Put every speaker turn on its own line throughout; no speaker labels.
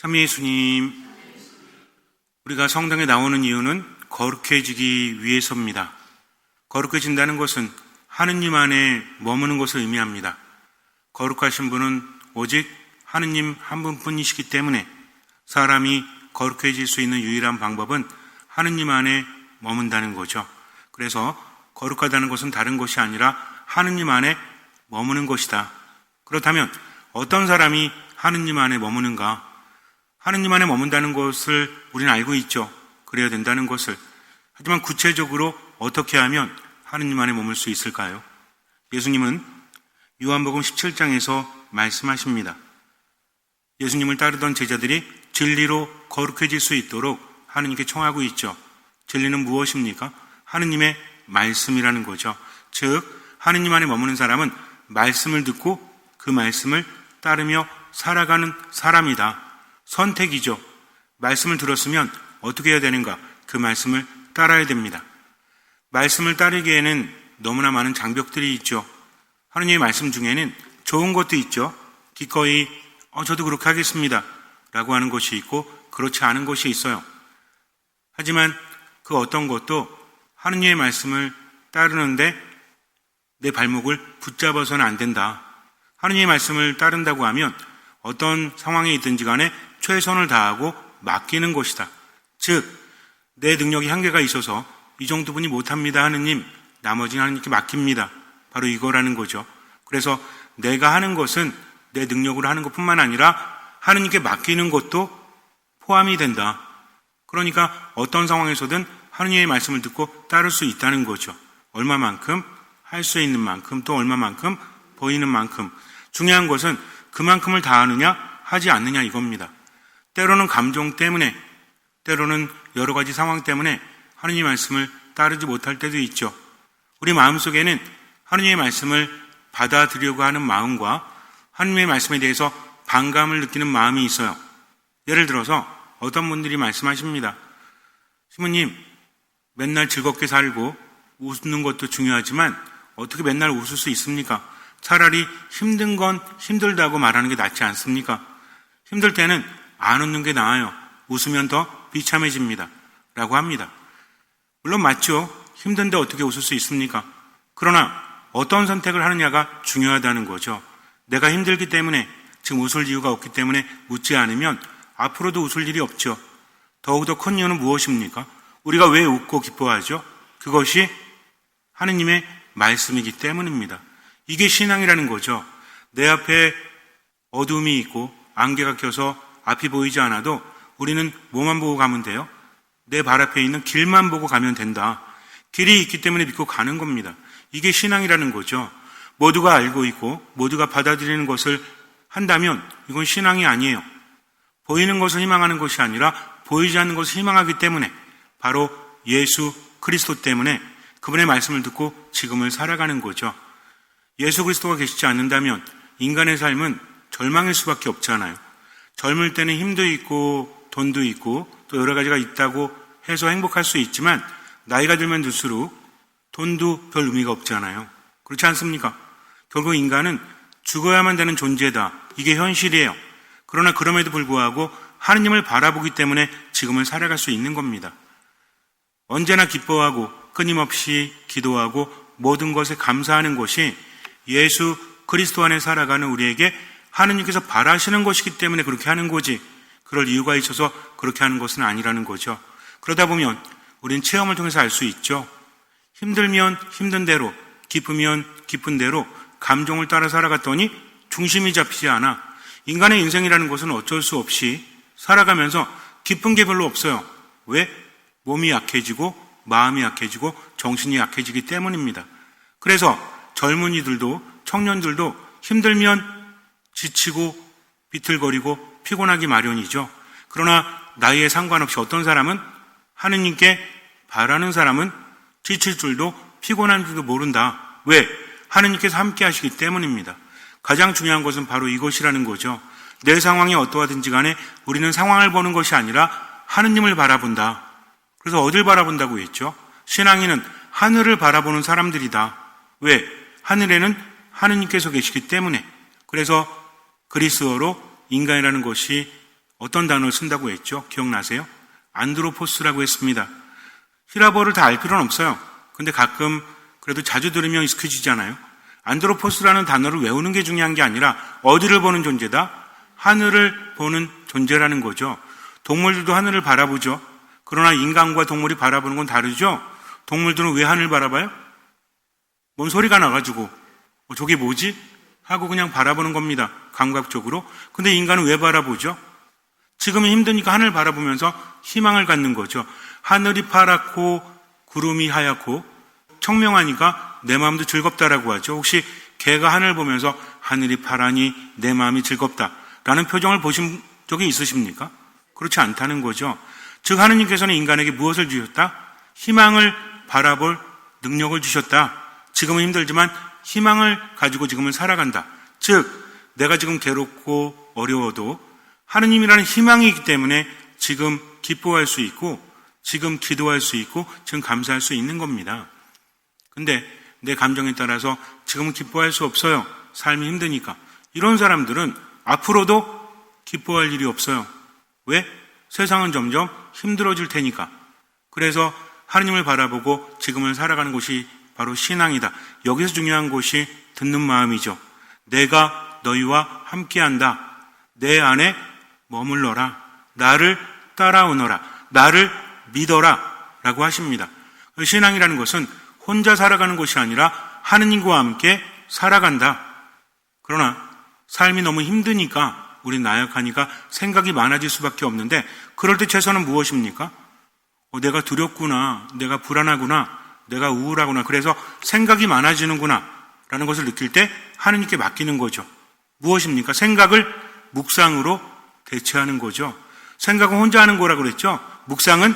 참 예수님, 우리가 성당에 나오는 이유는 거룩해지기 위해서입니다. 거룩해진다는 것은 하느님 안에 머무는 것을 의미합니다. 거룩하신 분은 오직 하느님 한 분뿐이시기 때문에 사람이 거룩해질 수 있는 유일한 방법은 하느님 안에 머문다는 거죠. 그래서 거룩하다는 것은 다른 것이 아니라 하느님 안에 머무는 것이다. 그렇다면 어떤 사람이 하느님 안에 머무는가? 하느님 안에 머문다는 것을 우리는 알고 있죠. 그래야 된다는 것을. 하지만 구체적으로 어떻게 하면 하느님 안에 머물 수 있을까요? 예수님은 요한복음 17장에서 말씀하십니다. 예수님을 따르던 제자들이 진리로 거룩해질 수 있도록 하느님께 청하고 있죠. 진리는 무엇입니까? 하느님의 말씀이라는 거죠. 즉 하느님 안에 머무는 사람은 말씀을 듣고 그 말씀을 따르며 살아가는 사람이다. 선택이죠. 말씀을 들었으면 어떻게 해야 되는가? 그 말씀을 따라야 됩니다. 말씀을 따르기에는 너무나 많은 장벽들이 있죠. 하느님의 말씀 중에는 좋은 것도 있죠. 기꺼이 저도 그렇게 하겠습니다 라고 하는 것이 있고 그렇지 않은 것이 있어요. 하지만 그 어떤 것도 하느님의 말씀을 따르는데 내 발목을 붙잡아서는 안 된다. 하느님의 말씀을 따른다고 하면 어떤 상황에 있든지 간에 최선을 다하고 맡기는 것이다. 즉 내 능력이 한계가 있어서 이 정도분이 못합니다 하느님, 나머지는 하느님께 맡깁니다. 바로 이거라는 거죠. 그래서 내가 하는 것은 내 능력으로 하는 것뿐만 아니라 하느님께 맡기는 것도 포함이 된다. 그러니까 어떤 상황에서든 하느님의 말씀을 듣고 따를 수 있다는 거죠. 얼마만큼? 할 수 있는 만큼, 또 얼마만큼? 보이는 만큼. 중요한 것은 그만큼을 다 하느냐 하지 않느냐 이겁니다. 때로는 감정 때문에, 때로는 여러 가지 상황 때문에 하느님의 말씀을 따르지 못할 때도 있죠. 우리 마음속에는 하느님의 말씀을 받아들이려고 하는 마음과 하느님의 말씀에 대해서 반감을 느끼는 마음이 있어요. 예를 들어서 어떤 분들이 말씀하십니다. 시모님, 맨날 즐겁게 살고 웃는 것도 중요하지만 어떻게 맨날 웃을 수 있습니까? 차라리 힘든 건 힘들다고 말하는 게 낫지 않습니까? 힘들 때는 안 웃는 게 나아요. 웃으면 더 비참해집니다. 라고 합니다. 물론 맞죠. 힘든데 어떻게 웃을 수 있습니까? 그러나 어떤 선택을 하느냐가 중요하다는 거죠. 내가 힘들기 때문에, 지금 웃을 이유가 없기 때문에 웃지 않으면 앞으로도 웃을 일이 없죠. 더욱더 큰 이유는 무엇입니까? 우리가 왜 웃고 기뻐하죠? 그것이 하느님의 말씀이기 때문입니다. 이게 신앙이라는 거죠. 내 앞에 어둠이 있고 안개가 껴서 앞이 보이지 않아도 우리는 뭐만 보고 가면 돼요? 내 발 앞에 있는 길만 보고 가면 된다. 길이 있기 때문에 믿고 가는 겁니다. 이게 신앙이라는 거죠. 모두가 알고 있고 모두가 받아들이는 것을 한다면 이건 신앙이 아니에요. 보이는 것을 희망하는 것이 아니라 보이지 않는 것을 희망하기 때문에, 바로 예수 그리스도 때문에 그분의 말씀을 듣고 지금을 살아가는 거죠. 예수 그리스도가 계시지 않는다면 인간의 삶은 절망일 수밖에 없잖아요. 젊을 때는 힘도 있고 돈도 있고 또 여러 가지가 있다고 해서 행복할 수 있지만 나이가 들면 들수록 돈도 별 의미가 없잖아요. 그렇지 않습니까? 결국 인간은 죽어야만 되는 존재다. 이게 현실이에요. 그러나 그럼에도 불구하고 하느님을 바라보기 때문에 지금을 살아갈 수 있는 겁니다. 언제나 기뻐하고 끊임없이 기도하고 모든 것에 감사하는 것이 예수 그리스도 안에 살아가는 우리에게 하느님께서 바라시는 것이기 때문에 그렇게 하는 거지, 그럴 이유가 있어서 그렇게 하는 것은 아니라는 거죠. 그러다 보면 우리는 체험을 통해서 알 수 있죠. 힘들면 힘든 대로, 기쁘면 기쁜 대로 감정을 따라 살아갔더니 중심이 잡히지 않아. 인간의 인생이라는 것은 어쩔 수 없이 살아가면서 기쁜 게 별로 없어요. 왜? 몸이 약해지고 마음이 약해지고 정신이 약해지기 때문입니다. 그래서 젊은이들도 청년들도 힘들면 지치고 비틀거리고 피곤하기 마련이죠. 그러나 나이에 상관없이 어떤 사람은 하느님께 바라는 사람은 지칠 줄도 피곤한 줄도 모른다. 왜? 하느님께서 함께 하시기 때문입니다. 가장 중요한 것은 바로 이것이라는 거죠. 내 상황이 어떠하든지 간에 우리는 상황을 보는 것이 아니라 하느님을 바라본다. 그래서 어딜 바라본다고 했죠? 신앙인은 하늘을 바라보는 사람들이다. 왜? 하늘에는 하느님께서 계시기 때문에. 그래서 그리스어로 인간이라는 것이 어떤 단어를 쓴다고 했죠? 기억나세요? 안드로포스라고 했습니다. 히라버를 다 알 필요는 없어요. 근데 가끔 그래도 자주 들으면 익숙해지잖아요. 안드로포스라는 단어를 외우는 게 중요한 게 아니라 어디를 보는 존재다? 하늘을 보는 존재라는 거죠. 동물들도 하늘을 바라보죠. 그러나 인간과 동물이 바라보는 건 다르죠. 동물들은 왜 하늘을 바라봐요? 뭔 소리가 나가지고 저게 뭐지? 하고 그냥 바라보는 겁니다. 감각적으로. 근데 인간은 왜 바라보죠? 지금은 힘드니까 하늘을 바라보면서 희망을 갖는 거죠. 하늘이 파랗고 구름이 하얗고 청명하니까 내 마음도 즐겁다라고 하죠. 혹시 개가 하늘을 보면서 하늘이 파라니 내 마음이 즐겁다라는 표정을 보신 적이 있으십니까? 그렇지 않다는 거죠. 즉 하느님께서는 인간에게 무엇을 주셨다? 희망을 바라볼 능력을 주셨다. 지금은 힘들지만 희망을 가지고 지금을 살아간다. 즉 내가 지금 괴롭고 어려워도 하느님이라는 희망이 있기 때문에 지금 기뻐할 수 있고 지금 기도할 수 있고 지금 감사할 수 있는 겁니다. 근데 내 감정에 따라서 지금은 기뻐할 수 없어요. 삶이 힘드니까. 이런 사람들은 앞으로도 기뻐할 일이 없어요. 왜? 세상은 점점 힘들어질 테니까. 그래서 하느님을 바라보고 지금을 살아가는 곳이 바로 신앙이다. 여기서 중요한 것이 듣는 마음이죠. 내가 너희와 함께한다. 내 안에 머물러라. 나를 따라오너라. 나를 믿어라. 라고 하십니다. 신앙이라는 것은 혼자 살아가는 것이 아니라 하느님과 함께 살아간다. 그러나 삶이 너무 힘드니까 우리 나약하니까 생각이 많아질 수밖에 없는데 그럴 때 최선은 무엇입니까? 내가 두렵구나. 내가 불안하구나. 내가 우울하구나. 그래서 생각이 많아지는구나. 라는 것을 느낄 때 하느님께 맡기는 거죠. 무엇입니까? 생각을 묵상으로 대체하는 거죠. 생각은 혼자 하는 거라고 그랬죠. 묵상은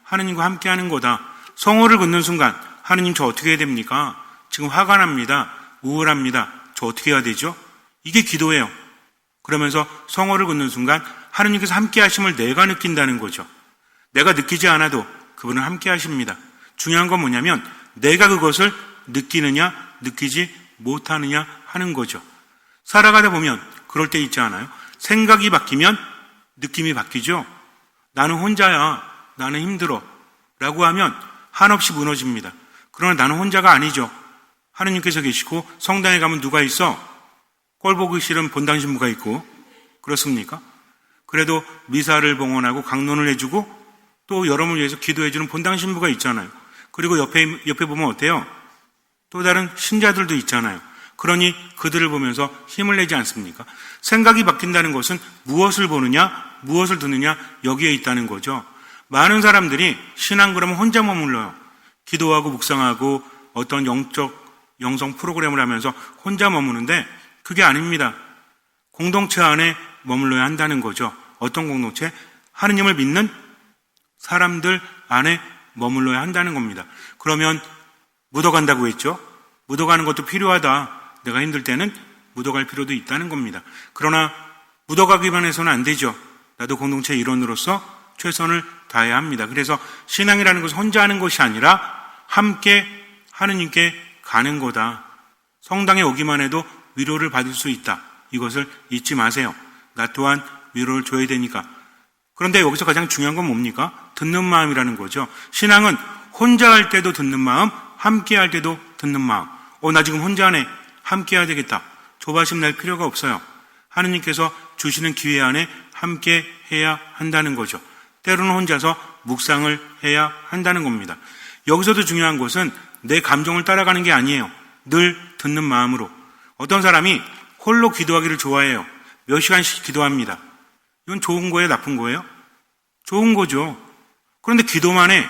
하느님과 함께 하는 거다. 성호를 긋는 순간 하느님 저 어떻게 해야 됩니까? 지금 화가 납니다. 우울합니다. 저 어떻게 해야 되죠? 이게 기도예요. 그러면서 성호를 긋는 순간 하느님께서 함께 하심을 내가 느낀다는 거죠. 내가 느끼지 않아도 그분은 함께 하십니다. 중요한 건 뭐냐면 내가 그것을 느끼느냐 느끼지 못하느냐 하는 거죠. 살아가다 보면 그럴 때 있지 않아요? 생각이 바뀌면 느낌이 바뀌죠. 나는 혼자야. 나는 힘들어. 라고 하면 한없이 무너집니다. 그러나 나는 혼자가 아니죠. 하느님께서 계시고 성당에 가면 누가 있어? 꼴 보기 싫은 본당신부가 있고 그렇습니까? 그래도 미사를 봉헌하고 강론을 해주고 또 여러분을 위해서 기도해주는 본당신부가 있잖아요. 그리고 옆에 보면 어때요? 또 다른 신자들도 있잖아요. 그러니 그들을 보면서 힘을 내지 않습니까? 생각이 바뀐다는 것은 무엇을 보느냐, 무엇을 듣느냐 여기에 있다는 거죠. 많은 사람들이 신앙 그러면 혼자 머물러요. 기도하고 묵상하고 어떤 영성 프로그램을 하면서 혼자 머무는데 그게 아닙니다. 공동체 안에 머물러야 한다는 거죠. 어떤 공동체? 하느님을 믿는 사람들 안에 머물러야 한다는 겁니다. 그러면 묻어간다고 했죠? 묻어가는 것도 필요하다. 내가 힘들 때는 묻어갈 필요도 있다는 겁니다. 그러나 묻어가기만 해서는 안 되죠. 나도 공동체 일원으로서 최선을 다해야 합니다. 그래서 신앙이라는 것은 혼자 하는 것이 아니라 함께 하느님께 가는 거다. 성당에 오기만 해도 위로를 받을 수 있다. 이것을 잊지 마세요. 나 또한 위로를 줘야 되니까. 그런데 여기서 가장 중요한 건 뭡니까? 듣는 마음이라는 거죠. 신앙은 혼자 할 때도 듣는 마음, 함께 할 때도 듣는 마음. 나 지금 혼자 하네. 함께 해야 되겠다. 조바심 낼 필요가 없어요. 하느님께서 주시는 기회 안에 함께 해야 한다는 거죠. 때로는 혼자서 묵상을 해야 한다는 겁니다. 여기서도 중요한 것은 내 감정을 따라가는 게 아니에요. 늘 듣는 마음으로. 어떤 사람이 홀로 기도하기를 좋아해요. 몇 시간씩 기도합니다. 이건 좋은 거예요? 나쁜 거예요? 좋은 거죠. 그런데 기도만 해.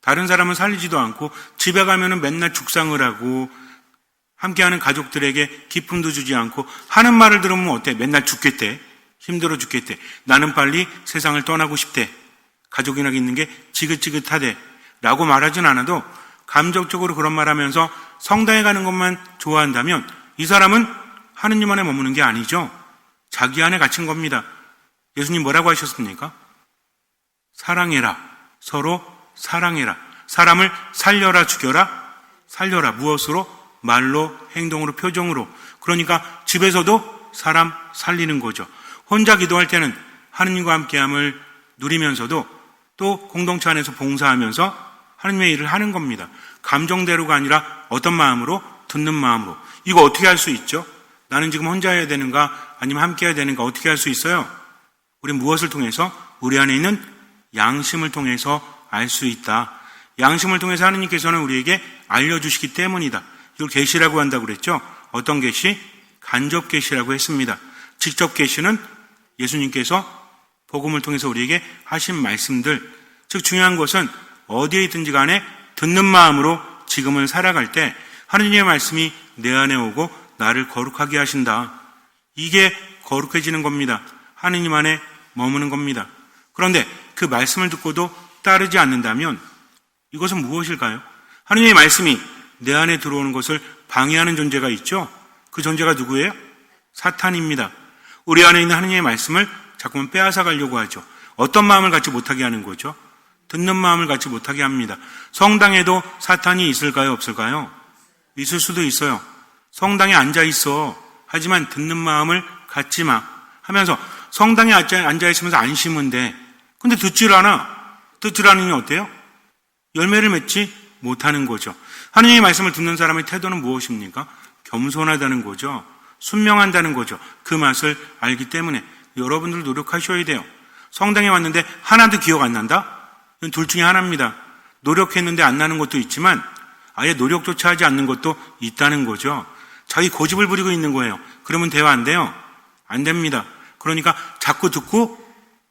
다른 사람은 살리지도 않고 집에 가면은 맨날 죽상을 하고 함께하는 가족들에게 기쁨도 주지 않고 하는 말을 들으면 어때? 맨날 죽겠대. 힘들어 죽겠대. 나는 빨리 세상을 떠나고 싶대. 가족이나 있는 게 지긋지긋하대. 라고 말하진 않아도 감정적으로 그런 말하면서 성당에 가는 것만 좋아한다면 이 사람은 하느님 안에 머무는 게 아니죠. 자기 안에 갇힌 겁니다. 예수님 뭐라고 하셨습니까? 사랑해라. 서로 사랑해라. 사람을 살려라, 죽여라. 살려라. 무엇으로? 말로, 행동으로, 표정으로. 그러니까 집에서도 사람 살리는 거죠. 혼자 기도할 때는 하느님과 함께함을 누리면서도 또 공동체 안에서 봉사하면서 하느님의 일을 하는 겁니다. 감정대로가 아니라 어떤 마음으로? 듣는 마음으로. 이거 어떻게 할 수 있죠? 나는 지금 혼자 해야 되는가 아니면 함께 해야 되는가 어떻게 할 수 있어요? 우리는 무엇을 통해서? 우리 안에 있는 양심을 통해서 알 수 있다. 양심을 통해서 하느님께서는 우리에게 알려주시기 때문이다. 이걸 계시라고 한다고 그랬죠? 어떤 계시? 간접 계시라고 했습니다. 직접 계시는 예수님께서 복음을 통해서 우리에게 하신 말씀들, 즉 중요한 것은 어디에 있든지 간에 듣는 마음으로 지금을 살아갈 때 하느님의 말씀이 내 안에 오고 나를 거룩하게 하신다. 이게 거룩해지는 겁니다. 하느님 안에 머무는 겁니다. 그런데 그 말씀을 듣고도 따르지 않는다면 이것은 무엇일까요? 하느님의 말씀이 내 안에 들어오는 것을 방해하는 존재가 있죠? 그 존재가 누구예요? 사탄입니다. 우리 안에 있는 하느님의 말씀을 자꾸만 빼앗아 가려고 하죠. 어떤 마음을 갖지 못하게 하는 거죠? 듣는 마음을 갖지 못하게 합니다. 성당에도 사탄이 있을까요? 없을까요? 있을 수도 있어요. 성당에 앉아 있어. 하지만 듣는 마음을 갖지 마. 하면서 성당에 앉아 있으면서 안심은 돼. 근데 듣질 않아. 듣질 않으니 어때요? 열매를 맺지 못하는 거죠. 하느님의 말씀을 듣는 사람의 태도는 무엇입니까? 겸손하다는 거죠. 순명한다는 거죠. 그 맛을 알기 때문에 여러분들 노력하셔야 돼요. 성당에 왔는데 하나도 기억 안 난다? 이건 둘 중에 하나입니다. 노력했는데 안 나는 것도 있지만 아예 노력조차 하지 않는 것도 있다는 거죠. 자기 고집을 부리고 있는 거예요. 그러면 대화 안 돼요? 안 됩니다. 그러니까 자꾸 듣고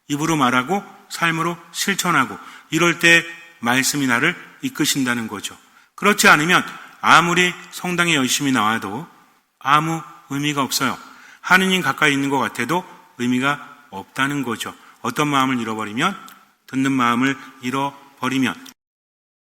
입으로 말하고 삶으로 실천하고 이럴 때 말씀이 나를 이끄신다는 거죠. 그렇지 않으면 아무리 성당에 열심히 나와도 아무 의미가 없어요. 하느님 가까이 있는 것 같아도 의미가 없다는 거죠. 어떤 마음을 잃어버리면? 듣는 마음을 잃어버리면